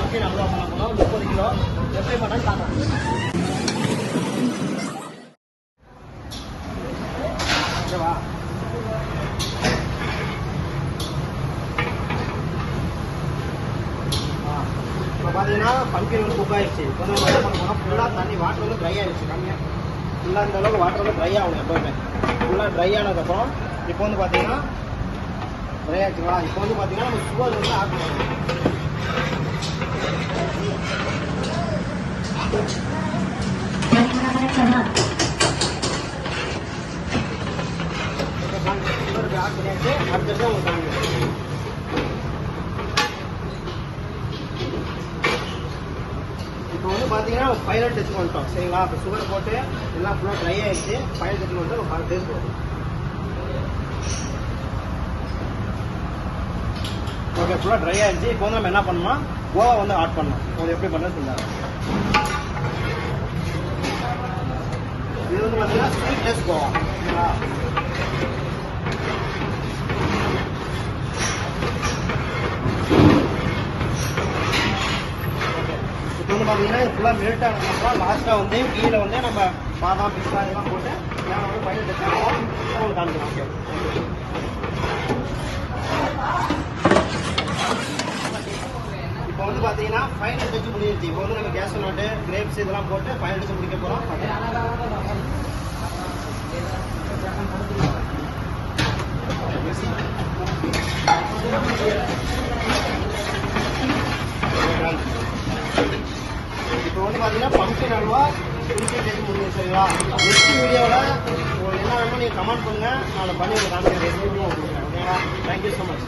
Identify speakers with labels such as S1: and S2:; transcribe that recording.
S1: Pumpkin halwa பண்ண போகிறோம் 30 kilo. எப்படி பண்ணாலும் காட்டுறோம். ஓகேவா? இப்போ பார்த்தீங்கன்னா பம்கின் வந்து குக் ஆகிடுச்சு. இப்போ வந்து நம்ம என்ன பண்ண போகிறோம், ஃபுல்லாக தண்ணி வாட்டர் வந்து ட்ரை ஆகிடுச்சு. கம்மியாக ஃபுல்லாக இந்த அளவுக்கு வாட்டர் வந்து ட்ரை ஆகணும். எப்போவுமே ஃபுல்லாக ட்ரை ஆனதுக்கப்புறம் இப்போ வந்து பார்த்தீங்கன்னா ட்ரை ஆச்சுங்களா. இப்போ வந்து பார்த்தீங்கன்னா நம்ம சுகர் வந்து ஆட் பண்ணணும். சுகருக்கு ஆட் பண்ணியாச்சு. அடுத்தது உங்களுக்கு காமிக்கிறேன். இப்போ வந்து பார்த்தீங்கன்னா ஃபைனல் டெஸ்ட் பண்ணிட்டோம். சரிங்களா? இப்போ சுகர் போட்டு எல்லாம் ஃபுல்லாக ட்ரை ஆகிடுச்சு. ஃபைனல் டெஸ்ட் பண்ணிட்டு நம்ம டேஸ்ட் வரும். ஓகே, ஃபுல்லாக ட்ரை ஆகிடுச்சு. இப்போ வந்து நம்ம என்ன பண்ணணும்னா கோவா வந்து ஆட் பண்ணணும். உங்களுக்கு எப்படி பண்ணுறது சொல்லுங்கள். இது வந்து பார்த்தீங்கன்னா ஸ்வீட்லெஸ் கோவா. சரிங்களா? இப்போ வந்து பார்த்தீங்கன்னா இது ஃபுல்லாக மெல்ட் ஆனதுக்கப்புறம் லாஸ்ட்டாக வந்து கீழே வந்து நம்ம பாதாம் பிஸ்தா இதெல்லாம் போட்டு நான் வந்து ஃபைனல் டெஸ்ட் பண்ணுவோம். உங்களுக்கு காமிக்கலாம். ஓகே, இப்போ வந்து பார்த்தீங்கன்னா ஃபைனல் டச் முடிஞ்சிருச்சு. இப்போ வந்து நம்ம கேஸ் நோட்டு கிரேப்ஸ் இதெல்லாம் போட்டு ஃபைனல் டச் முடிக்க போகிறோம். இப்போ வந்து பார்த்தீங்கன்னா பம்கின் அல்வா குடிக்க டச் முடிஞ்சு. சரிங்களா? நெக்ஸ்ட் வீடியோவில் என்ன வேணுமோ நீங்கள் கமெண்ட் பண்ணுங்கள். நான் பண்ணி உங்களுக்கு காமிக்கிறேன். ஓகேங்களா? Thank you so much.